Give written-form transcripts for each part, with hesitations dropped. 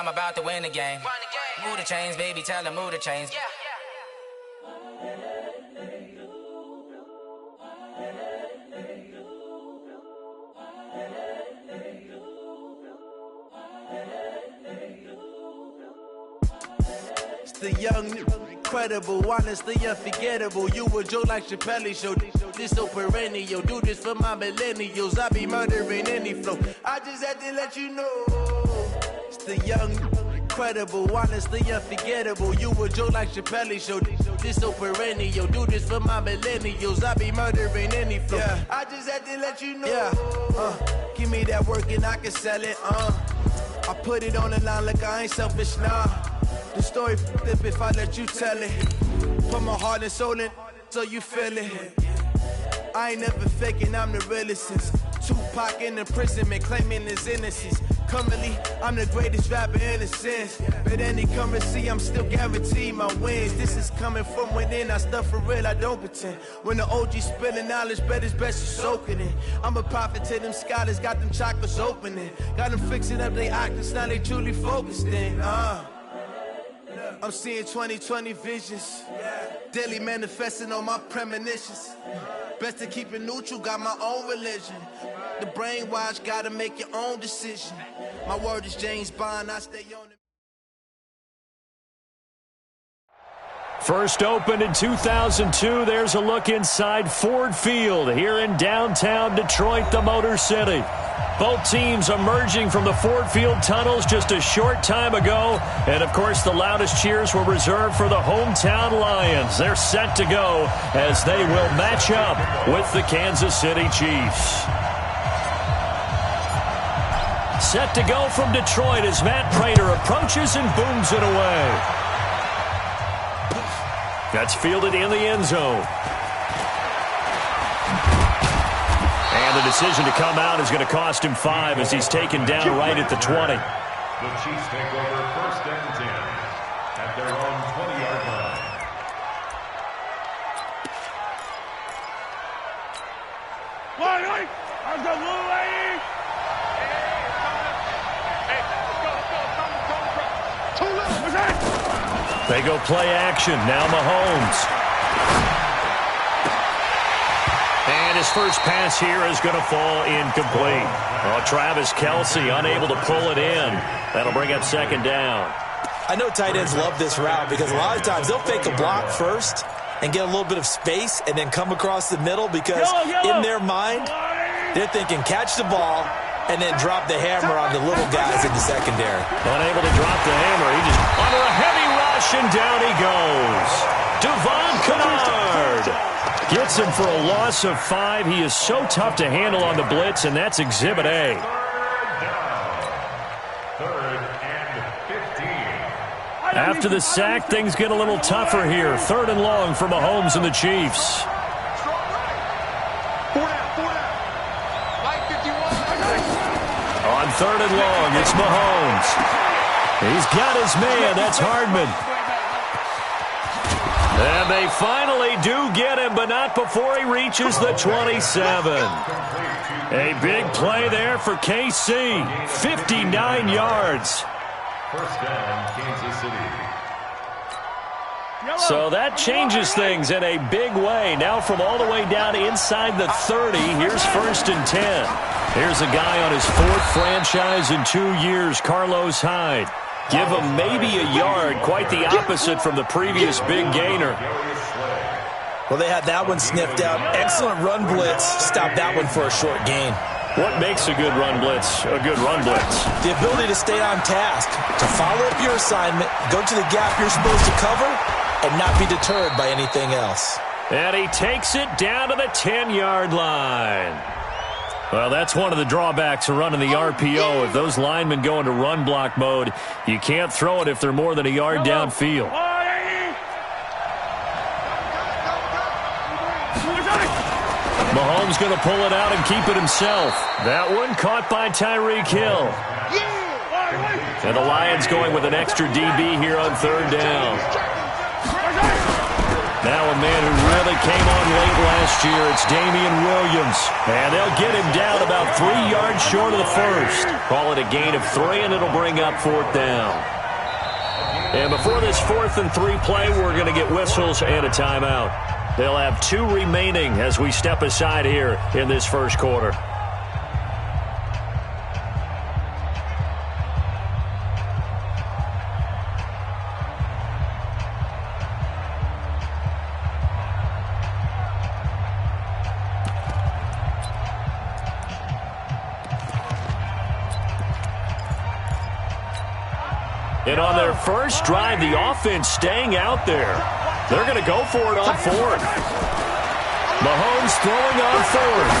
I'm about to win the game. Move the chains, baby, tell them move the chains. It's the young, incredible, honestly unforgettable. You a joke like Chappelle Show. This so perennial. Do this for my millennials. I be murdering any flow. I just had to let you know. It's the young, incredible, honestly unforgettable. You a joke like Chappelle Show. This so perennial. Do this for my millennials. I be murdering any flow. Yeah. I just had to let you know. Yeah. Give me that work and I can sell it. I put it on the line like I ain't selfish, nah. The story flip if I let you tell it. Put my heart and soul in so you feel it. I ain't never faking, I'm the realest since Tupac in imprisonment, claiming his innocence. Currently, I'm the greatest rapper in a sense. But any currency, I'm still guaranteed my wins. This is coming from within, I stuff for real, I don't pretend. When the OG spilling knowledge, bet it's best you soaking it. I'm a prophet to them scholars, got them chakras opening. Got them fixing up they octaves, now they truly focused in. I'm seeing 2020 visions. Daily manifesting on my premonitions. Best to keep it neutral, got my own religion. The brainwash, gotta make your own decision. My word is James Bond, I stay on it. First opened in 2002, there's a look inside Ford Field here in downtown Detroit, the Motor City. Both teams emerging from the Ford Field tunnels just a short time ago. And, of course, the loudest cheers were reserved for the hometown Lions. They're set to go as they will match up with the Kansas City Chiefs. Set to go from Detroit as Matt Prater approaches and booms it away. That's fielded in the end zone. And the decision to come out is going to cost him 5 as he's taken down right at the 20. The Chiefs take over 1st and 10 at their own 20-yard line. How's the blue lady? Hey, let's go. They go play action. Now Mahomes. And his first pass here is going to fall incomplete. Oh, Travis Kelce unable to pull it in. That'll bring up 2nd down. I know tight ends love this route because a lot of times they'll fake a block first and get a little bit of space and then come across the middle because in their mind, they're thinking catch the ball and then drop the hammer on the little guys in the secondary. Unable to drop the hammer. He just under a heavy rush and down he goes. Devon Kennard gets him for a loss of 5. He is so tough to handle on the blitz, and that's Exhibit A. 3rd and 15. After the sack, things get a little tougher here. 3rd and long for Mahomes and the Chiefs. On 3rd and long, it's Mahomes. He's got his man. That's Hardman. And they finally do get him, but not before he reaches the 27. A big play there for KC. 59 yards. 1st down, Kansas City. So that changes things in a big way. Now from all the way down inside the 30, here's 1st and 10. Here's a guy on his 4th franchise in 2 years, Carlos Hyde. Give him maybe a yard, quite the opposite from the previous big gainer. Well, they had that one sniffed out. Excellent run blitz. Stop that one for a short gain. What makes a good run blitz a good run blitz? The ability to stay on task, to follow up your assignment, go to the gap you're supposed to cover, and not be deterred by anything else. And he takes it down to the 10-yard line. Well, that's one of the drawbacks of running the RPO. If those linemen go into run block mode, you can't throw it if they're more than a yard downfield. Mahomes going to pull it out and keep it himself. That one caught by Tyreek Hill. And the Lions going with an extra DB here on 3rd down. Now a man who really came on late last year, it's Damian Williams. And they'll get him down about 3 yards short of the first. Call it a gain of 3, and it'll bring up 4th down. And before this 4th and 3 play, we're going to get whistles and a timeout. They'll have 2 remaining as we step aside here in this first quarter. And on their first drive, the offense staying out there. They're going to go for it on 4th. Mahomes throwing on 4th.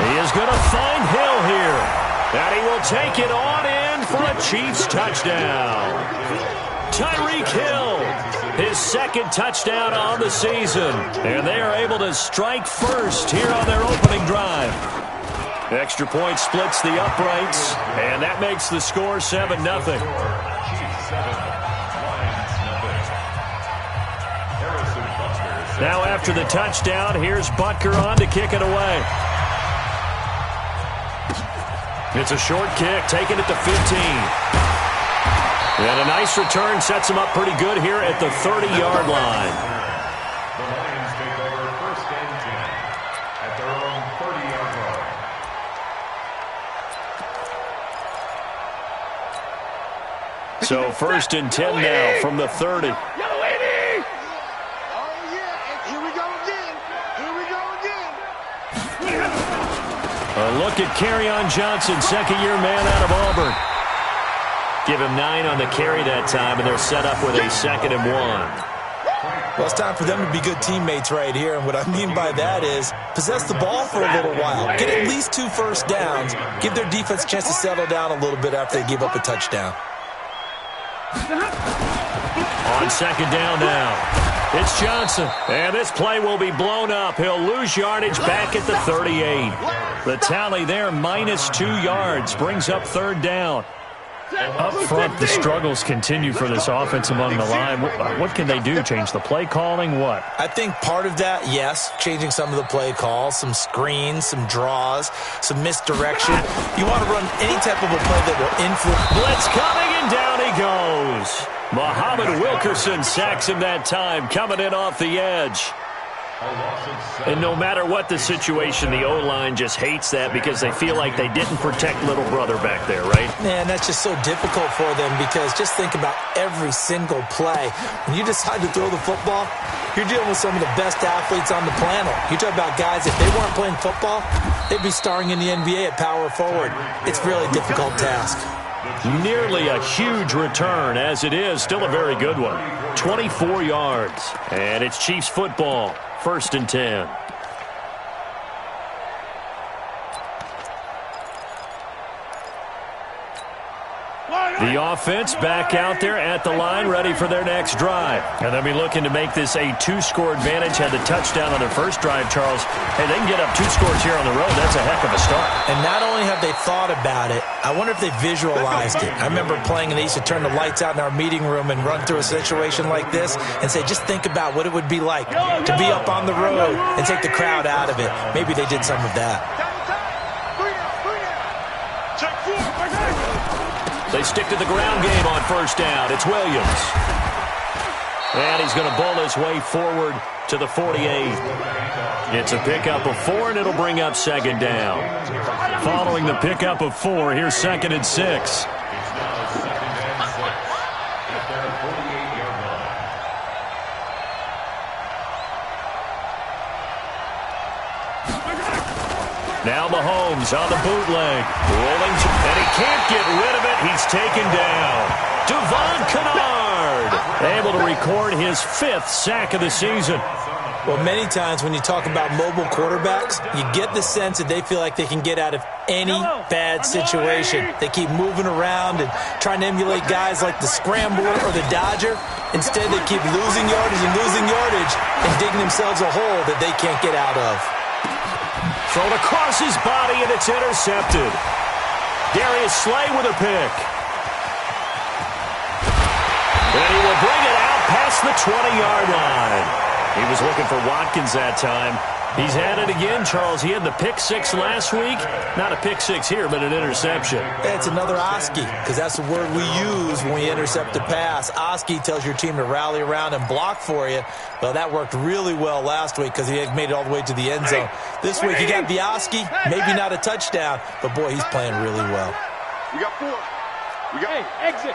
He is going to find Hill here. And he will take it on in for a Chiefs touchdown. Tyreek Hill, his 2nd touchdown on the season. And they are able to strike first here on their opening drive. Extra point splits the uprights, and that makes the score 7-0. Now after the touchdown, here's Butker on to kick it away. It's a short kick, taking it to 15. And a nice return sets him up pretty good here at the 30-yard line. The Lions take over 1st and 10 at their own 30-yard line. So 1st and 10 now from the 30. Yellow 80! Oh, yeah. Here we go again. Here we go again. A look at Kerryon Johnson, 2nd-year man out of Auburn. Give him 9 on the carry that time, and they're set up with a 2nd and 1. Well, it's time for them to be good teammates right here, and what I mean by that is possess the ball for a little while. Get at least 2 first downs. Give their defense a chance to settle down a little bit after they give up a touchdown. On 2nd down now, it's Johnson. And this play will be blown up. He'll lose yardage back at the 38. The tally there, -2 yards, brings up 3rd down. Up front, the struggles continue for this offense among the line. What can they do? Change the play calling? What? I think part of that, yes, changing some of the play calls, some screens, some draws, some misdirection. You want to run any type of a play that will influence. Blitz coming, and down he goes. Muhammad Wilkerson sacks him that time, coming in off the edge. And no matter what the situation, the O-line just hates that because they feel like they didn't protect little brother back there, right? Man, that's just so difficult for them because just think about every single play. When you decide to throw the football, you're dealing with some of the best athletes on the planet. You talk about guys, if they weren't playing football, they'd be starring in the NBA at power forward. It's really a difficult task. Nearly a huge return, as it is. Still a very good one. 24 yards. And it's Chiefs football. 1st and 10. The offense back out there at the line, ready for their next drive. And they'll be looking to make this a 2-score advantage. Had the touchdown on their first drive, Charles. Hey, they can get up 2 scores here on the road. That's a heck of a start. And not only have they thought about it, I wonder if they visualized it. I remember playing and they used to turn the lights out in our meeting room and run through a situation like this and say, just think about what it would be like to be up on the road and take the crowd out of it. Maybe they did some of that. They stick to the ground game on 1st down. It's Williams. And he's going to bowl his way forward to the 48. It's a pickup of 4, and it'll bring up 2nd down. Following the pickup of 4, here's 2nd and 6. Now Mahomes on the bootleg. Rolling, and he can't get rid of it. He's taken down. Devon Kennard able to record his 5th sack of the season. Well, many times when you talk about mobile quarterbacks, you get the sense that they feel like they can get out of any bad situation. They keep moving around and trying to emulate guys like the Scrambler or the Dodger. Instead, they keep losing yardage and digging themselves a hole that they can't get out of. Thrown across his body, and it's intercepted. Darius Slay with a pick. And he will bring it out past the 20-yard line. He was looking for Watkins that time. He's had it again, Charles. He had the pick six last week. Not a pick six here, but an interception. Yeah, it's another Oski, because that's the word we use when we intercept a pass. Oski tells your team to rally around and block for you. Well, that worked really well last week because he had made it all the way to the end zone. This week he got the Oski, maybe not a touchdown, but boy, he's playing really well. We got 4. We got exit.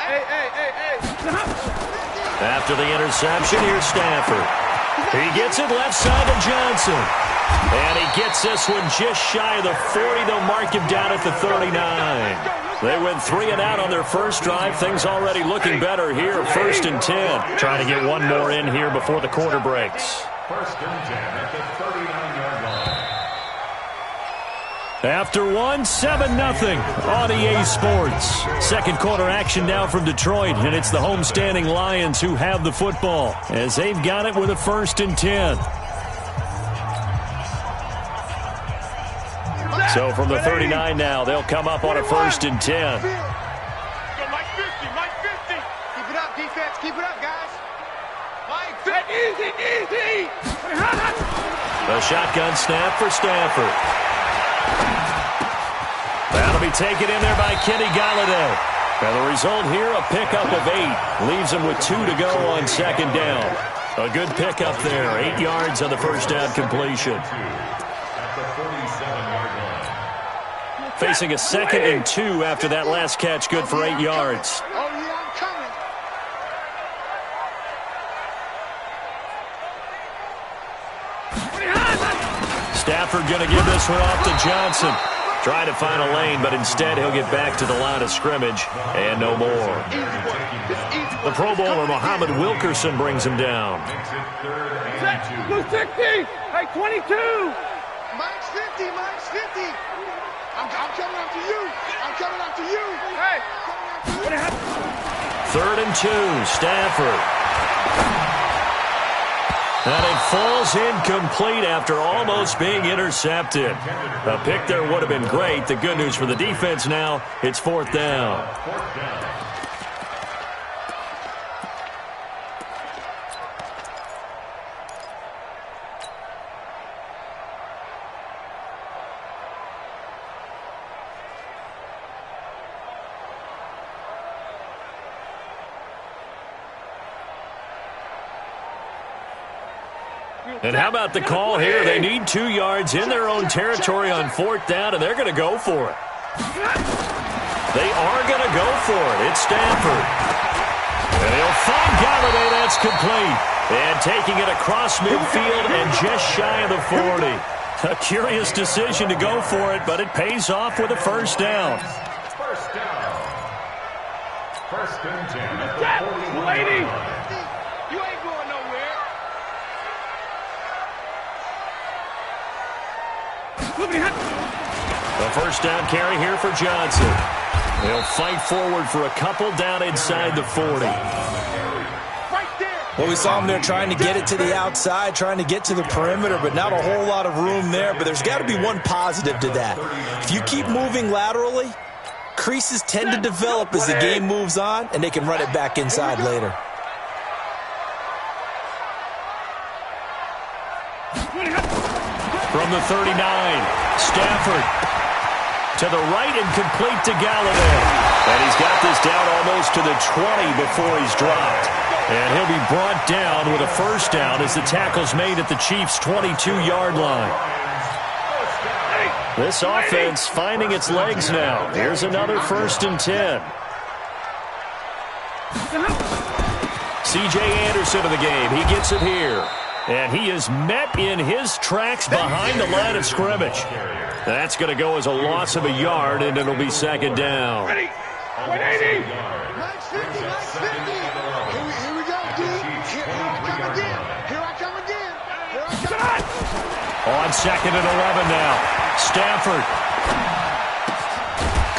Hey. After the interception, here's Stafford. He gets it left side to Johnson. And he gets this one just shy of the 40. They'll mark him down at the 39. They went 3 and out on their first drive. Things already looking better here. 1st and 10. Trying to get one more in here before the quarter breaks. 1st and 10 at the 39-yard line. After 7-0 on EA Sports. Second quarter action now from Detroit, and it's the homestanding Lions who have the football as they've got it with a 1st and 10. So from the 39 now, they'll come up on a 1st and 10. Mike 50. Keep it up, defense. Keep it up, guys. Mike 50. Easy. The shotgun snap for Stafford. That'll be taken in there by Kenny Galladay. And the result here, a pickup of 8. Leaves him with 2 to go on 2nd down. A good pickup there. 8 yards on the first down completion. At the 47-yard line. Facing a 2nd and 2 after that last catch. Good for 8 yards. Oh, yeah, I'm coming. Stafford going to give this one off to Johnson. Trying to find a lane, but instead he'll get back to the line of scrimmage and no more. The Pro Bowler Muhammad Wilkerson brings him down. Makes it 3rd and 2. Blue 60. Hey, 22. Mike's 50. I'm coming after you. Hey. 3rd and 2, Stafford. And it falls incomplete after almost being intercepted. A pick there would have been great. The good news for the defense now, it's 4th down. 4th down. And how about the call here? They need 2 yards in their own territory on 4th down, and they're going to go for it. They are going to go for it. It's Stafford. And he'll find Galladay. That's complete. And taking it across midfield and just shy of the 40. A curious decision to go for it, but it pays off with a 1st down. 1st down. 1st and 10 at the 41-yard line. You ain't going nowhere. The 1st down carry here for Johnson. He'll fight forward for a couple down inside the 40. Well, we saw him there trying to get it to the outside, trying to get to the perimeter, but not a whole lot of room there. But there's got to be one positive to that. If you keep moving laterally, creases tend to develop as the game moves on, and they can run it back inside later. From the 39, Stafford to the right and complete to Galladay. And he's got this down almost to the 20 before he's dropped. And he'll be brought down with a 1st down as the tackle's made at the Chiefs' 22-yard line. This offense finding its legs now. Here's another 1st and 10. C.J. Anderson of the game. He gets it here. And he is met in his tracks behind the line of scrimmage. That's going to go as a loss of a yard, and it'll be 2nd down. 180. Mike's 50. Here we go, dude. Here I come again. On 2nd and 11 now. Stafford.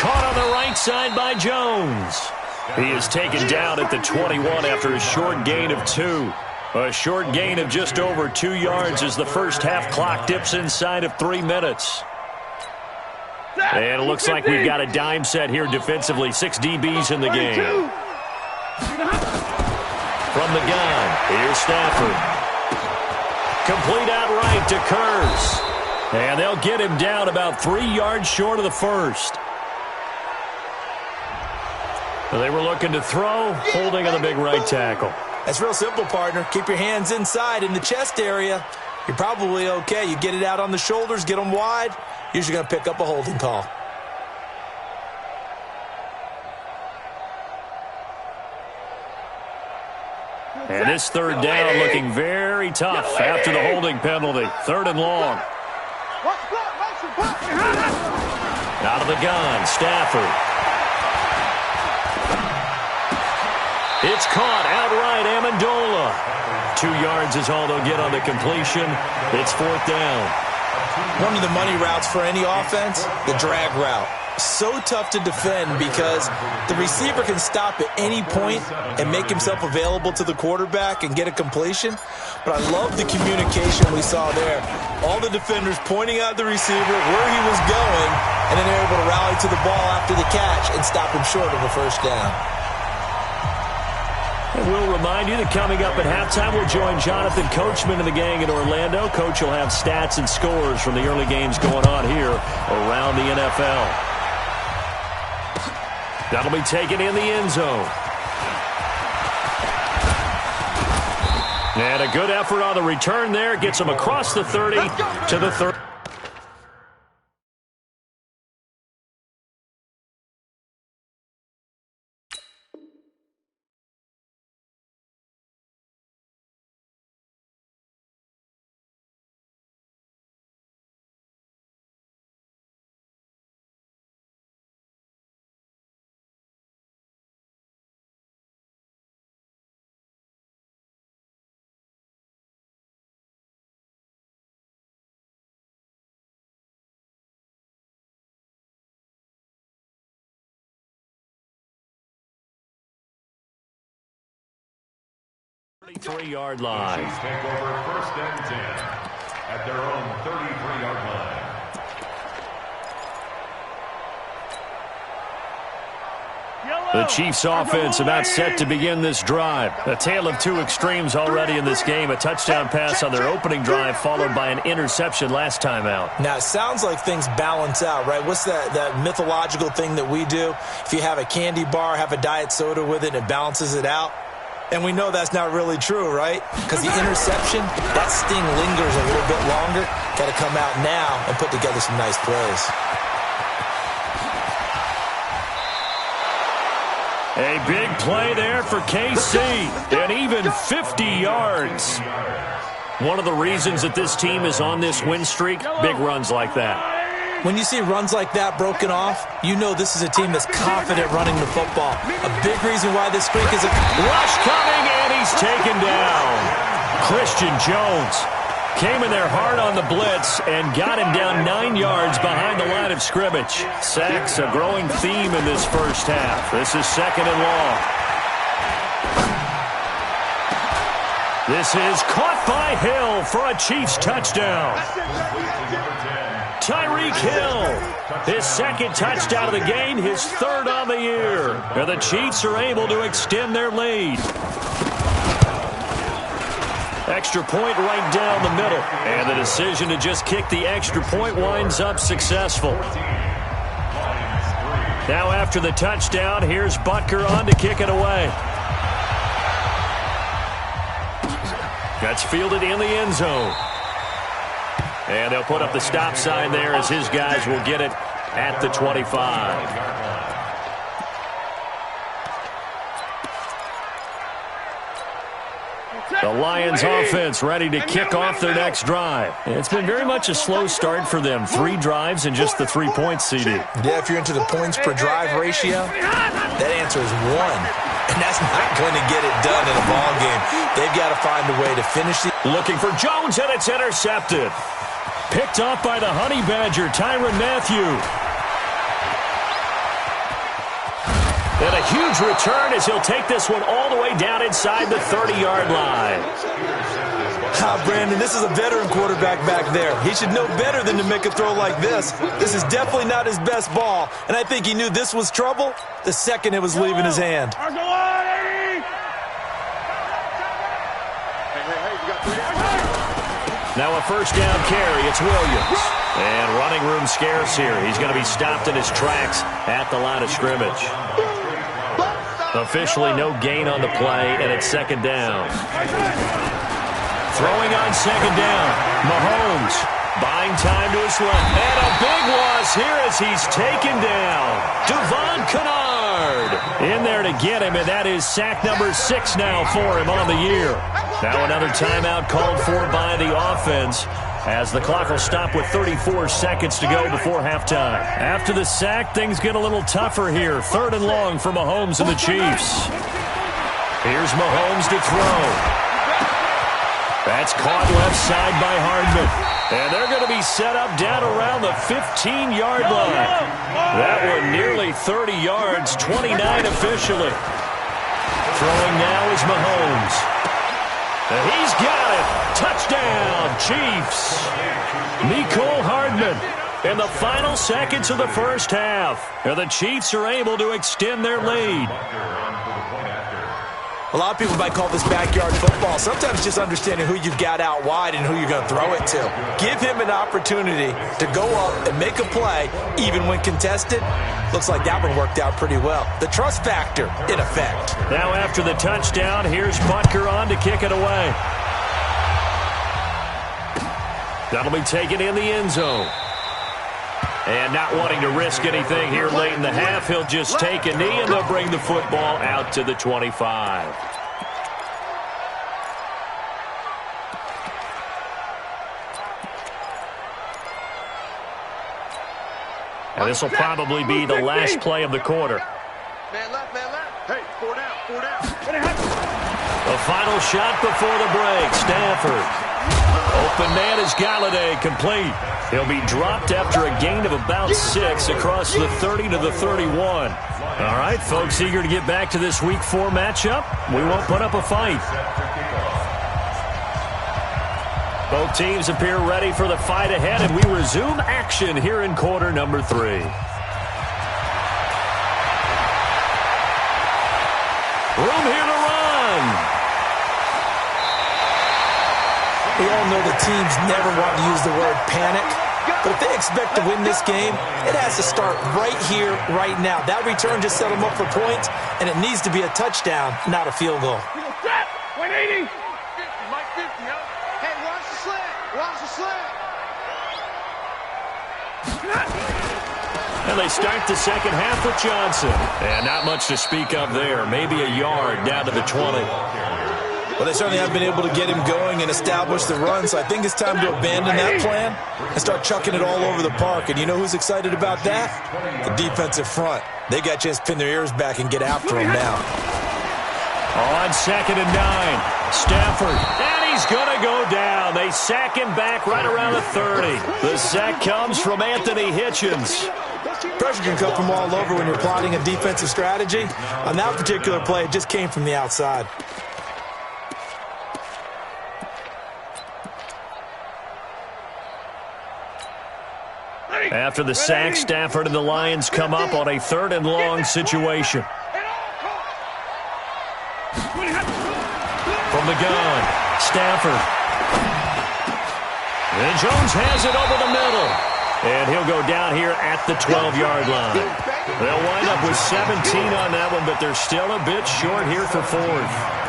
Caught on the right side by Jones. He is taken down at the 21 after a short gain of 2. A short gain of just over 2 yards as the first half clock dips inside of 3 minutes. And it looks like we've got a dime set here defensively. 6 DBs in the game. From the gun, here's Stafford. Complete outright to Kurz. And they'll get him down about 3 yards short of the first. They were looking to throw, holding on the big right tackle. That's real simple, partner. Keep your hands inside in the chest area. You're probably okay. You get it out on the shoulders, get them wide. Usually going to pick up a holding call. And this third down looking very tough after the holding penalty. 3rd and long. Out of the gun, Stafford. It's caught outright, Amendola. 2 yards is all they'll get on the completion. It's 4th down. One of the money routes for any offense, the drag route. So tough to defend because the receiver can stop at any point and make himself available to the quarterback and get a completion. But I love the communication we saw there. All the defenders pointing out the receiver, where he was going, and then they're able to rally to the ball after the catch and stop him short of a first down. And we'll remind you that coming up at halftime, we'll join Jonathan Coachman and the gang in Orlando. Coach will have stats and scores from the early games going on here around the NFL. That'll be taken in the end zone. And a good effort on the return there. Gets him across the 30 to the 30. Three-yard line. Chiefs take over 1st and 10 at their own 33-yard line. The Chiefs offense about set to begin this drive. A tale of two extremes already in this game. A touchdown pass on their opening drive followed by an interception last time out. Now, it sounds like things balance out, right? What's that mythological thing that we do? If you have a candy bar, have a diet soda with it, and it balances it out. And we know that's not really true, right? Because the interception, that sting lingers a little bit longer. Got to come out now and put together some nice plays. A big play there for KC, and even 50 yards. One of the reasons that this team is on this win streak, big runs like that. When you see runs like that broken off, you know this is a team that's confident running the football. A big reason why this streak is a rush coming, and he's taken down. Christian Jones came in there hard on the blitz and got him down 9 yards behind the line of scrimmage. Sacks, a growing theme in this first half. This is 2nd and long. This is caught by Hill for a Chiefs touchdown. Tyreek Hill, his 2nd touchdown of the game, his 3rd on the year. And the Chiefs are able to extend their lead. Extra point right down the middle. And the decision to just kick the extra point winds up successful. Now after the touchdown, here's Butker on to kick it away. That's fielded in the end zone. And they'll put up the stop sign there as his guys will get it at the 25. The Lions offense ready to kick off their next drive. It's been very much a slow start for them. 3 drives and just the 3 points, CD. Yeah, if you're into the points per drive ratio, that answer is 1. And that's not going to get it done in a ball game. They've got to find a way to finish the... Looking for Jones, and it's intercepted. Picked off by the Honey Badger, Tyrann Mathieu. And a huge return as he'll take this one all the way down inside the 30-yard line. Brandon, this is a veteran quarterback back there. He should know better than to make a throw like this. This is definitely not his best ball, and I think he knew this was trouble the second it was leaving his hand. Now a first down carry. It's Williams. And running room scarce here. He's going to be stopped in his tracks at the line of scrimmage. Officially no gain on the play, and it's second down. Throwing on second down. Mahomes buying time to his left. And a big loss here as he's taken down. Devon Kennard in there to get him, and that is sack number 6 now for him on the year. Now another timeout called for by the offense as the clock will stop with 34 seconds to go before halftime. After the sack, things get a little tougher here. 3rd and long for Mahomes and the Chiefs. Here's Mahomes to throw. That's caught left side by Hardman. And they're going to be set up down around the 15-yard line. That one nearly 30 yards, 29 officially. Throwing now is Mahomes. And he's got it. Touchdown, Chiefs. Mecole Hardman in the final seconds of the first half. And the Chiefs are able to extend their lead. A lot of people might call this backyard football. Sometimes just understanding who you've got out wide and who you're going to throw it to. Give him an opportunity to go up and make a play, even when contested. Looks like that one worked out pretty well. The trust factor, in effect. Now after the touchdown, here's Butker on to kick it away. That'll be taken in the end zone. And not wanting to risk anything here late in the half, he'll just take a knee, and they'll bring the football out to the 25. And this will probably be the last play of the quarter. Man left, man left. Hey, 4 down, 4 down. The final shot before the break. Stafford. Open man is Galladay, complete. He'll be dropped after a gain of about 6 across the 30 to the 31. All right, folks, eager to get back to this Week 4 matchup. We won't put up a fight. Both teams appear ready for the fight ahead, and we resume action here in quarter number 3. Room here to run. We all know the teams never want to use the word panic, but if they expect to win this game, it has to start right here, right now. That return just set them up for points, and it needs to be a touchdown, not a field goal. 180. Mike 50, huh? Hey, watch the slant. Watch the slant. And they start the second half with Johnson. And not much to speak of there. Maybe a yard down to the 20. Well, they certainly have been able to get him going and establish the run, so I think it's time to abandon that plan and start chucking it all over the park. And you know who's excited about that? The defensive front. They got a chance to pin their ears back and get after him now. On 2nd and 9, Stafford. And he's going to go down. They sack him back right around the 30. The sack comes from Anthony Hitchens. Pressure can come from all over when you're plotting a defensive strategy. On that particular play, it just came from the outside. After the sack, Stafford and the Lions come up on a 3rd and long situation. From the gun, Stafford. And Jones has it over the middle. And he'll go down here at the 12-yard line. They'll wind up with 17 on that one, but they're still a bit short here for 4th.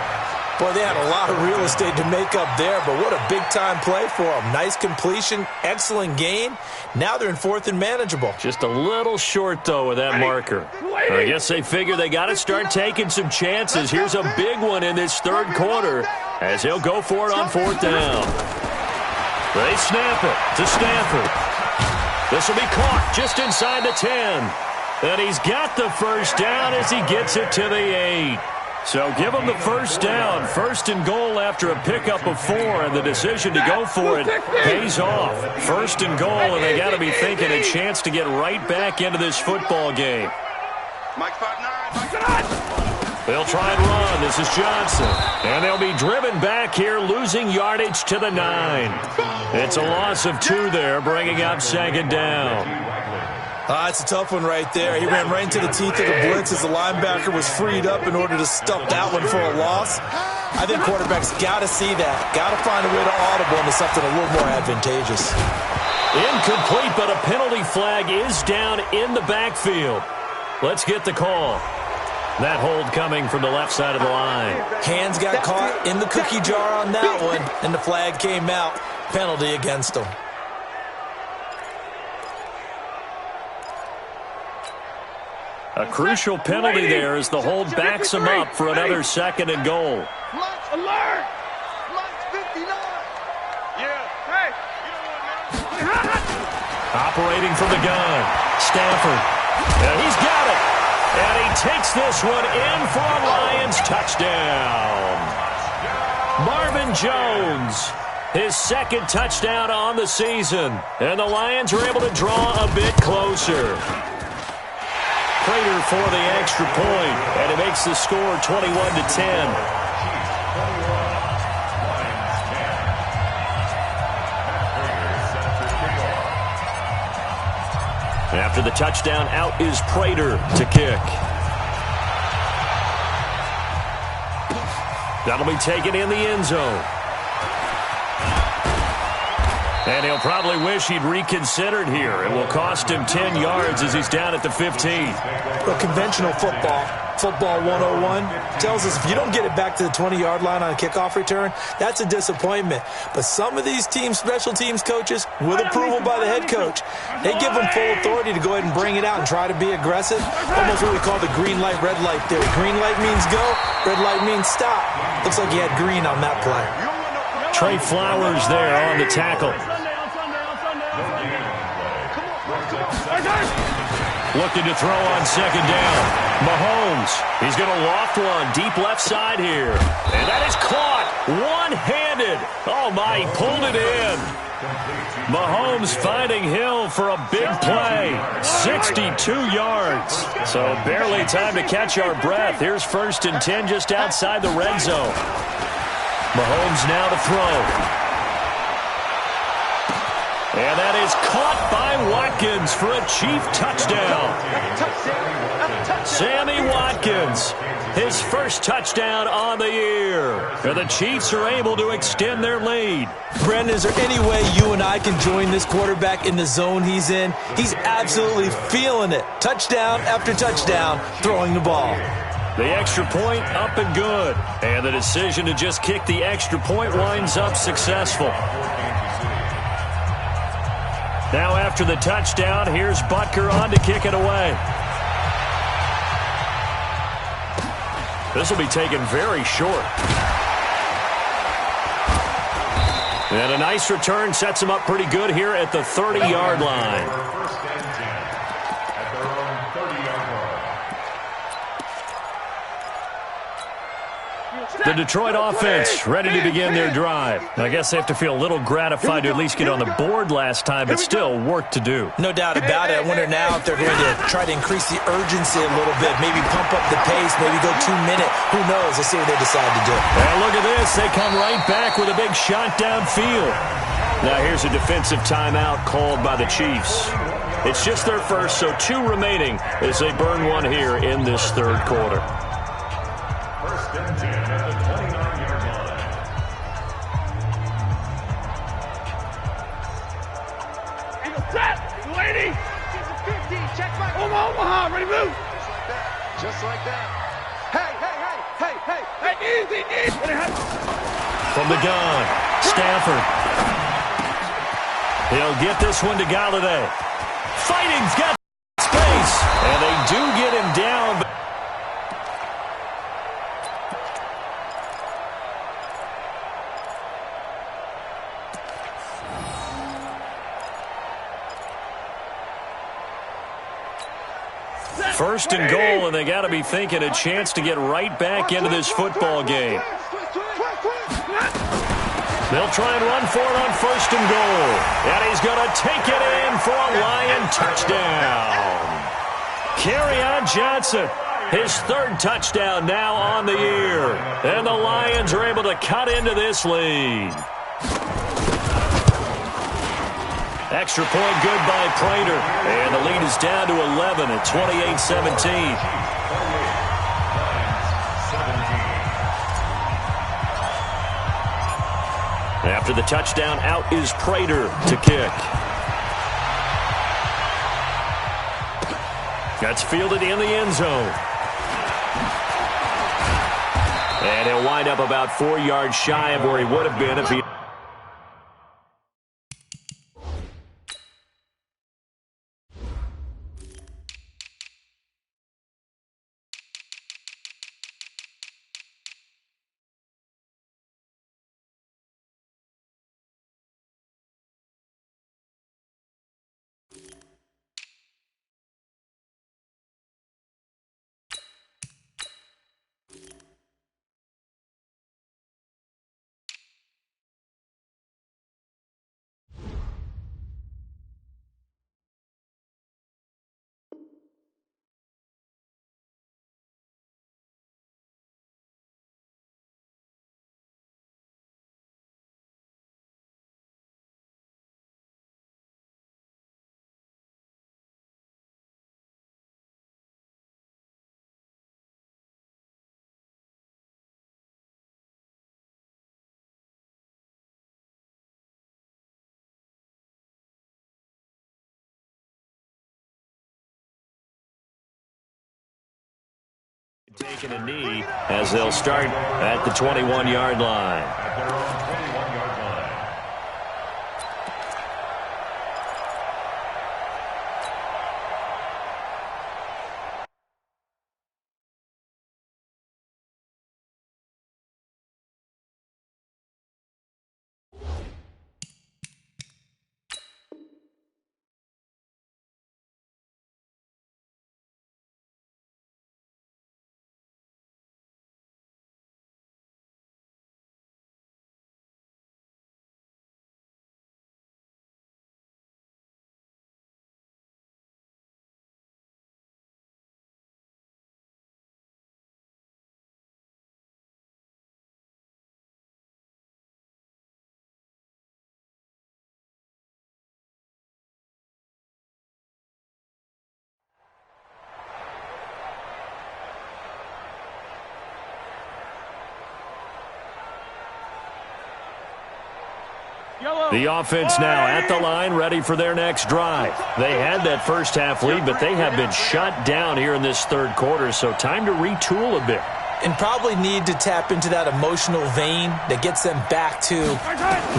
Boy, they had a lot of real estate to make up there, but what a big-time play for them. Nice completion, excellent gain. Now they're in 4th and manageable. Just a little short, though, with that marker. I guess they figure they got to start taking some chances. Here's a big one in this 3rd quarter as he'll go for it on 4th down. They snap it to Stafford. This will be caught just inside the 10. And he's got the first down as he gets it to the 8. So give them the first down, 1st and goal after a pickup of 4, and the decision to go for it pays off. 1st and goal, and they got to be thinking a chance to get right back into this football game. Mike 5-9. They'll try and run. This is Johnson. And they'll be driven back here, losing yardage to the 9. It's a loss of 2 there, bringing up 2nd down. It's a tough one right there. He ran right into the teeth of the blitz as the linebacker was freed up in order to stuff that one for a loss. I think quarterbacks got to see that. Got to find a way to audible into something a little more advantageous. Incomplete, but a penalty flag is down in the backfield. Let's get the call. That hold coming from the left side of the line. Hands got caught in the cookie jar on that one, and the flag came out. Penalty against them. A crucial penalty there as the hold backs him up for another 2nd and goal. Alert! Lights 59. Yeah. Hey. Operating from the gun. Stafford. And he's got it. And he takes this one in for a Lions touchdown. Marvin Jones, his 2nd touchdown on the season. And the Lions are able to draw a bit closer. Prater for the extra point, and it makes the score 21-10. After the touchdown, out is Prater to kick. That'll be taken in the end zone. And he'll probably wish he'd reconsidered here. It will cost him 10 yards as he's down at the 15. Well, conventional football 101, tells us if you don't get it back to the 20-yard line on a kickoff return, that's a disappointment. But some of these teams, special teams coaches, with approval by the head coach, they give them full authority to go ahead and bring it out and try to be aggressive. Almost what we call the green light, red light theory. Green light means go, red light means stop. Looks like he had green on that play. Trey Flowers there on the tackle. Looking to throw on 2nd down. Mahomes, he's going to loft one deep left side here. And that is caught one-handed. Oh, my, he pulled it in. Mahomes finding Hill for a big play. 62 yards. So barely time to catch our breath. Here's 1st and 10 just outside the red zone. Mahomes now to throw. And that is caught by Watkins for a Chief touchdown. Sammy Watkins, his 1st touchdown on the year. And the Chiefs are able to extend their lead. Brandon, is there any way you and I can join this quarterback in the zone he's in? He's absolutely feeling it. Touchdown after touchdown, throwing the ball. The extra point up and good. And the decision to just kick the extra point winds up successful. Now after the touchdown, here's Butker on to kick it away. This will be taken very short. And a nice return sets him up pretty good here at the 30-yard line. The Detroit offense ready to begin their drive. I guess they have to feel a little gratified to at least get on the board last time, but still work to do. No doubt about it. I wonder now if they're going to try to increase the urgency a little bit, maybe pump up the pace, maybe go 2-minute. Who knows? Let's see what they decide to do. And look at this. They come right back with a big shot downfield. Now here's a defensive timeout called by the Chiefs. It's just their first, so 2 remaining as they burn one here in this 3rd quarter. 1st and 10 at the 29-yard line. Eagle set. Lady. 15. Check back. Omaha. Ready, move. Just like that. Hey. Hey, easy. From the gun, Stafford. He'll get this one to Galladay. Fighting's got space, and they do get him down. First and goal, and they got to be thinking a chance to get right back into this football game. They'll try and run for it on 1st and goal. And he's going to take it in for a Lion touchdown. Kerryon Johnson, his 3rd touchdown now on the year. And the Lions are able to cut into this lead. Extra point good by Prater. And the lead is down to 11 at 28-17. After the touchdown, out is Prater to kick. That's fielded in the end zone. And he'll wind up about 4 yards shy of where he would have been if he... Taking a knee as they'll start at the 21-yard line. At their own 21-yard line. The offense now at the line, ready for their next drive. They had that first half lead, but they have been shut down here in this third quarter, so time to retool a bit. And probably need to tap into that emotional vein that gets them back to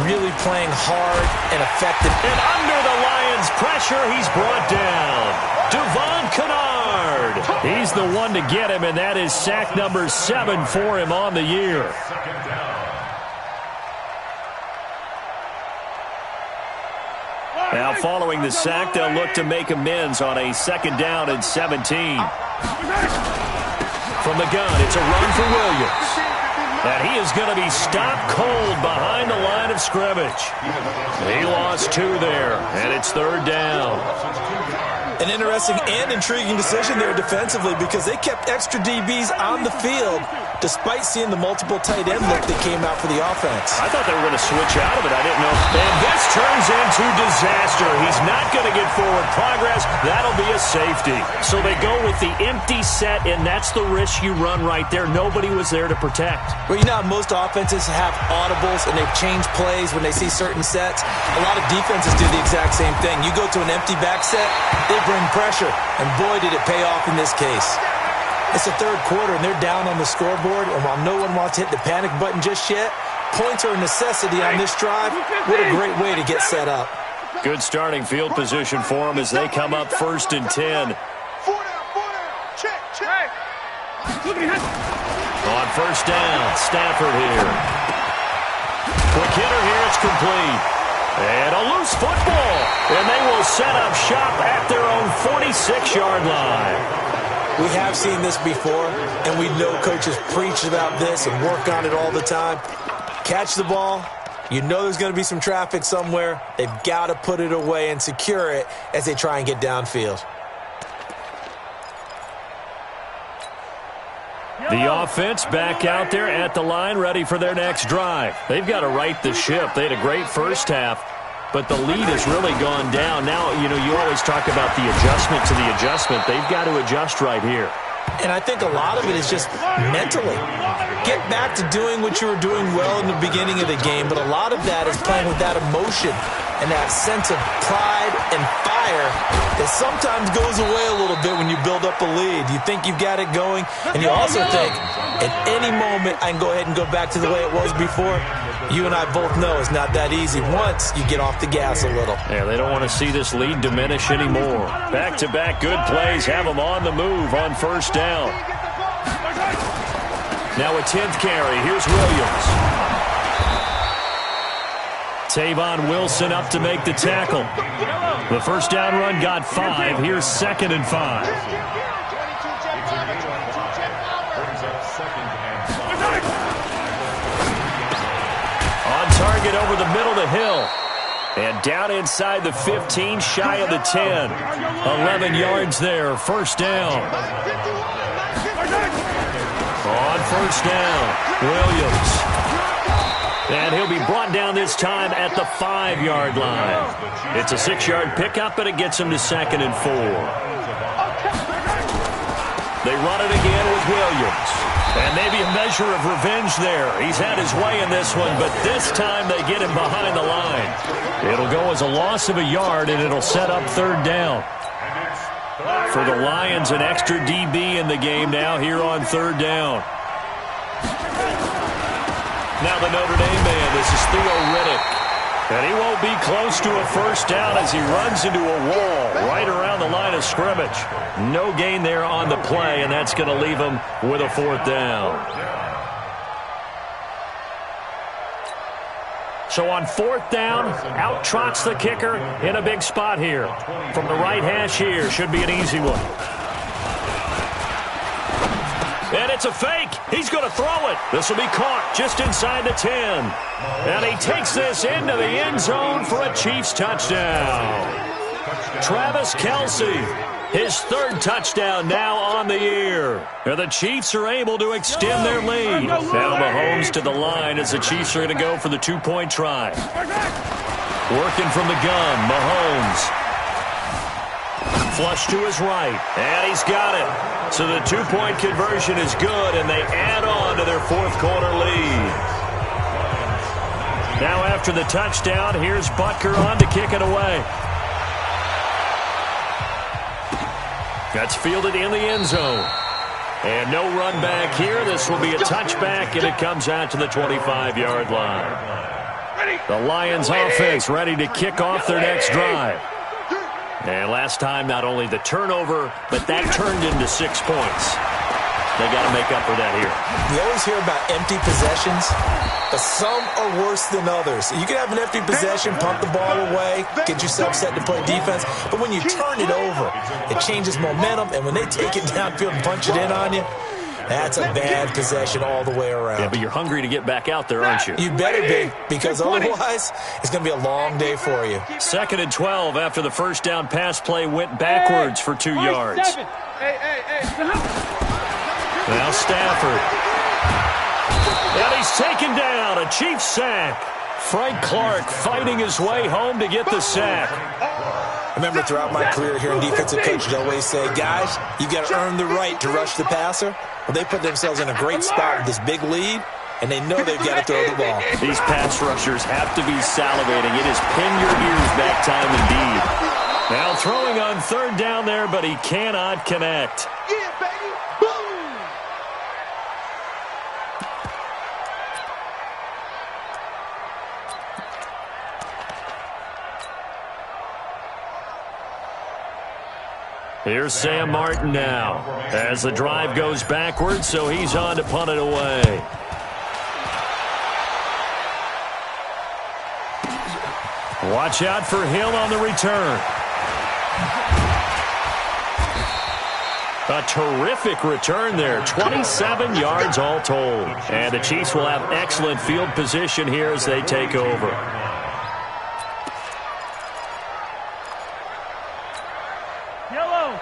really playing hard and effective. And under the Lions' pressure, he's brought down. Devon Kennard. He's the one to get him, and that is sack number 7 for him on the year. Second down. Now, following the sack, they'll look to make amends on a 2nd down and 17. From the gun, it's a run for Williams. And he is going to be stopped cold behind the line of scrimmage. He lost 2 there, and it's 3rd down. An interesting and intriguing decision there defensively because they kept extra DBs on the field despite seeing the multiple tight end look that came out for the offense. I thought they were going to switch out of it. I didn't know. And this turns into disaster. He's not going to get forward progress. That'll be a safety. So they go with the empty set, and that's the risk you run right there. Nobody was there to protect. Well, you know how most offenses have audibles and they've changed plays when they see certain sets? A lot of defenses do the exact same thing. You go to an empty back set, they bring pressure, and boy, did it pay off in this case. It's the third quarter, and they're down on the scoreboard, and while no one wants to hit the panic button just yet, points are a necessity on this drive. What a great way to get set up. Good starting field position for them as they come up 1st and 10. 4 down. Check. On 1st down, Stafford here. Quick hitter here, it's complete. And a loose football. And they will set up shop at their own 46-yard line. We have seen this before, and we know coaches preach about this and work on it all the time. Catch the ball. You know there's going to be some traffic somewhere. They've got to put it away and secure it as they try and get downfield. The offense back out there at the line, ready for their next drive. They've got to right the ship. They had a great first half, but the lead has really gone down. Now, you always talk about the adjustment to the adjustment. They've got to adjust right here. And I think a lot of it is just mentally. get back to doing what you were doing well in the beginning of the game, but a lot of that is playing with that emotion and that sense of pride and fire that sometimes goes away a little bit when you build up a lead. You think you've got it going, and you also think at any moment I can go ahead and go back to the way it was before. You and I both know it's not that easy once you get off the gas a little. Yeah, they don't want to see this lead diminish anymore. Back-to-back good plays have them on the move on first down. Now a 10th carry. Here's Williams. Tavon Wilson up to make the tackle. The first down run got 5. Here's 2nd and 5. On target over the middle to Hill. And down inside the 15, shy of the 10. 11 yards there, first down. On first down, Williams. And he'll be brought down this time at the 5-yard line. It's a 6-yard pickup, but it gets him to 2nd and 4. They run it again with Williams. And maybe a measure of revenge there. He's had his way in this one, but this time they get him behind the line. It'll go as a loss of a yard, and it'll set up 3rd down. For the Lions, an extra DB in the game now here on 3rd down. Now the Notre Dame man, this is Theo Riddick. And he won't be close to a first down as he runs into a wall right around the line of scrimmage. No gain there on the play, and that's going to leave him with a 4th down. So on 4th down, out trots the kicker in a big spot here. From the right hash here, should be an easy one. And it's a fake. He's going to throw it. This will be caught just inside the 10. And he takes this into the end zone for a Chiefs touchdown. Travis Kelce, his 3rd touchdown now on the year. And the Chiefs are able to extend their lead. Now Mahomes to the line as the Chiefs are going to go for the 2-point try. Working from the gun, Mahomes. Flush to his right, and he's got it. So the 2-point conversion is good, and they add on to their 4th quarter lead. Now after the touchdown, here's Butker on to kick it away. That's fielded in the end zone. And no run back here. This will be a touchback, and it comes out to the 25-yard line. The Lions offense ready to kick off their next drive. And last time, not only the turnover, but that turned into 6 points. They got to make up for that here. You always hear about empty possessions, but some are worse than others. You can have an empty possession, pump the ball away, get yourself set to play defense, but when you turn it over, it changes momentum, and when they take it downfield and punch it in on you, that's a bad possession all the way around. Yeah, but you're hungry to get back out there, aren't you? You better be, because otherwise it's going to be a long day for you. 2nd and 12 after the first down pass play went backwards for 2 yards. Now Stafford. And he's taken down. A Chiefs sack. Frank Clark fighting his way home to get the sack. I remember throughout my career here in defensive coaches always say, guys, you got to earn the right to rush the passer. Well, they put themselves in a great spot with this big lead, and they know they've got to throw the ball. These pass rushers have to be salivating. It is pin your ears back time indeed. Now throwing on 3rd down there, but he cannot connect. Yeah, baby. Boom. Here's Sam Martin now as the drive goes backwards, so he's on to punt it away. Watch out for Hill on the return. A terrific return there, 27 yards all told. And the Chiefs will have excellent field position here as they take over. Yellow.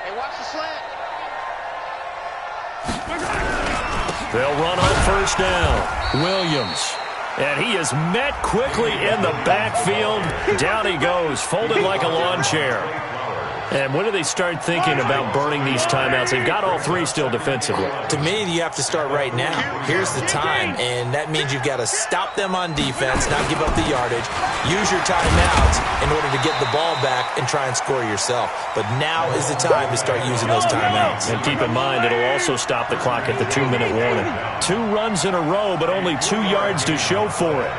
Hey, watch the slant. They'll run on first down. Williams. And he is met quickly in the backfield. Down he goes, folded like a lawn chair. And when do they start thinking about burning these timeouts? They've got all three still defensively. To me, you have to start right now. Here's the time, and that means you've got to stop them on defense, not give up the yardage, use your timeouts in order to get the ball back and try and score yourself. But now is the time to start using those timeouts. And keep in mind, it'll also stop the clock at the 2-minute warning. 2 runs in a row, but only 2 yards to show for it.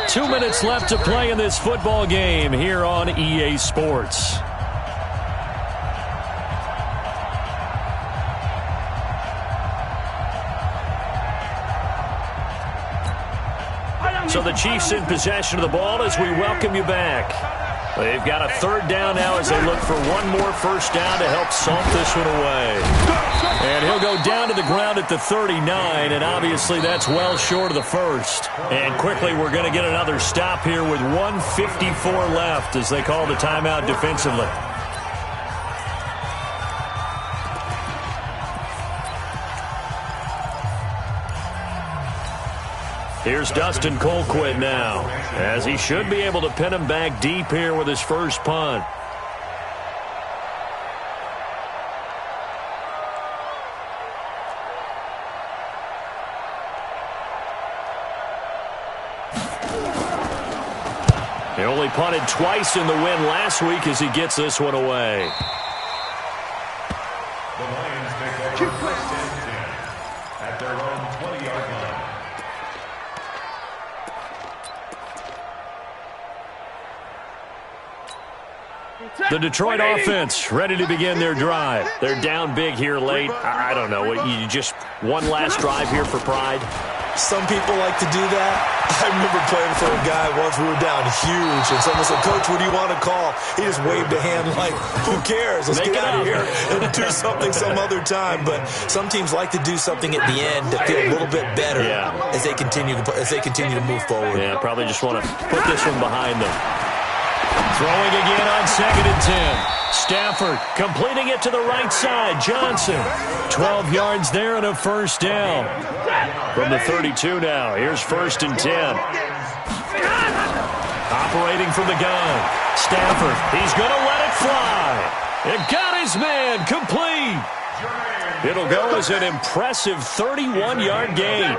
2 minutes left to play in this football game here on EA Sports. So the Chiefs in possession of the ball as we welcome you back. They've got a 3rd down now as they look for one more first down to help salt this one away. And he'll go down to the ground at the 39, and obviously that's well short of the first. And quickly we're going to get another stop here with 1:54 left as they call the timeout defensively. Here's Dustin Colquitt now, as he should be able to pin him back deep here with his first punt. He only punted twice in the win last week as he gets this one away. The Lions take over first and 10 at their own 20-yard line. The Detroit offense ready to begin their drive. They're down big here late. I don't know. You just one last drive here for pride? Some people like to do that. I remember playing for a guy once. We were down huge, and someone said, "Coach, what do you want to call?" He just waved a hand like, "Who cares? Let's get out of here and do something some other time." But some teams like to do something at the end to feel a little bit better as they continue to move forward. Yeah, probably just want to put this one behind them. Throwing again on 2nd and 10. Stafford completing it to the right side. Johnson, 12 yards there and a first down. From the 32 now, here's 1st and 10. Operating from the gun. Stafford, he's going to let it fly. It got his man complete. It'll go as an impressive 31-yard gain.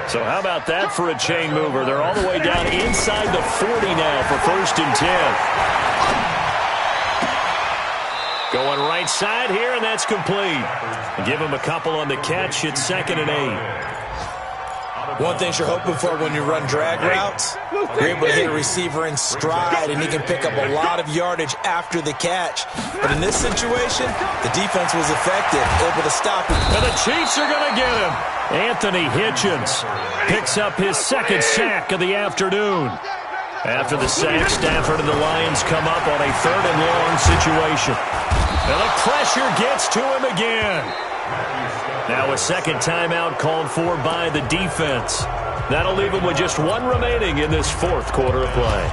So how about that for a chain mover? They're all the way down inside the 40 now for 1st and 10. Going right side here, and that's complete. Give him a couple on the catch. It's 2nd and 8. One thing you're hoping for when you run drag routes, you're able to hit a receiver in stride, and he can pick up a lot of yardage after the catch. But in this situation, the defense was effective, able to stop him. And the Chiefs are going to get him. Anthony Hitchens picks up his 2nd sack of the afternoon. After the sack, Stafford and the Lions come up on a 3rd and long situation. And the pressure gets to him again. Now a 2nd timeout called for by the defense. That'll leave him with just 1 remaining in this 4th quarter of play.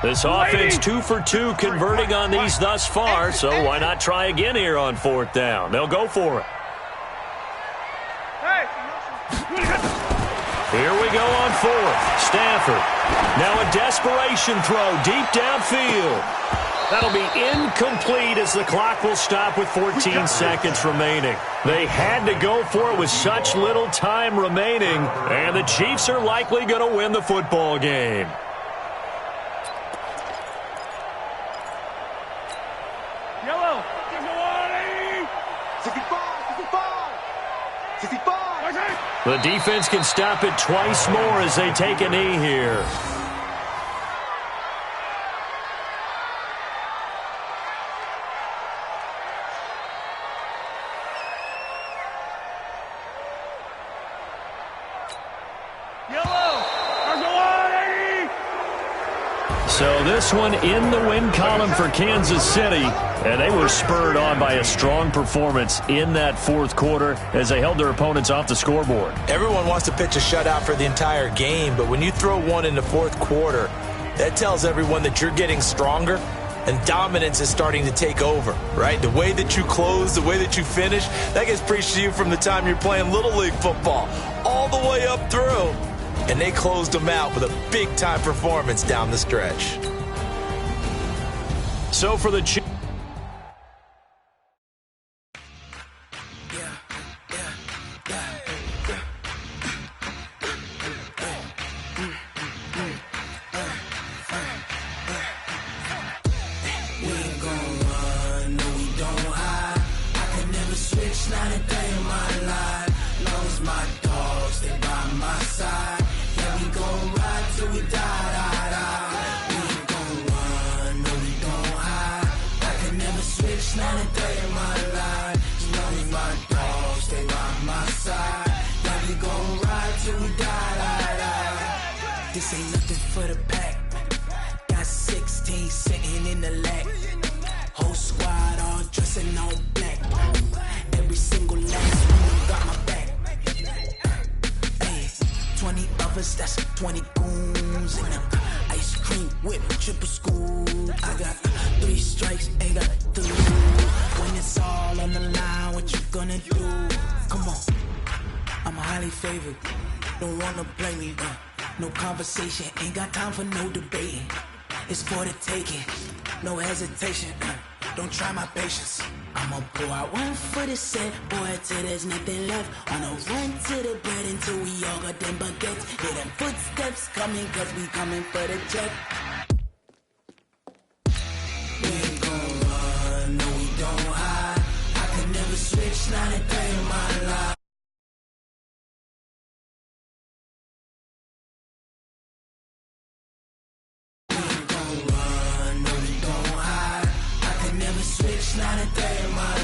This offense 2 for 2 converting on these thus far, so why not try again here on 4th down? They'll go for it. Here we go on 4th. Stafford. Now a desperation throw deep downfield. That'll be incomplete as the clock will stop with 14 seconds remaining. They had to go for it with such little time remaining, and the Chiefs are likely going to win the football game. Yellow. 65. The defense can stop it twice more as they take a knee here. So this one in the win column for Kansas City, and they were spurred on by a strong performance in that fourth quarter as they held their opponents off the scoreboard. Everyone wants to pitch a shutout for the entire game, but when you throw one in the fourth quarter, that tells everyone that you're getting stronger and dominance is starting to take over, right? The way that you close, the way that you finish, that gets preached to you from the time you're playing Little League football all the way up through. And they closed them out with a big-time performance down the stretch. So for the This ain't nothing for the pack. Got 16 sitting in the lap. Whole squad all dressing all black. Every single last one got my back. Hey, 20 of us, that's 20 goons in them. Ice cream whip, triple scoop. I got 3 strikes, ain't got to lose. When it's all on the line, what you gonna do? Come on, I'm highly favored. Don't wanna play me, no conversation, ain't got time for no debating. It's for the taking, no hesitation. Don't try my patience. I'ma pour out one for the set, boy, till there's nothing left. On a run to the bread until we all got them baguettes. Hear them footsteps coming, cause we coming for the check. We ain't gon' run, no we don't hide. I could never switch, not a day in my life. Not a day in my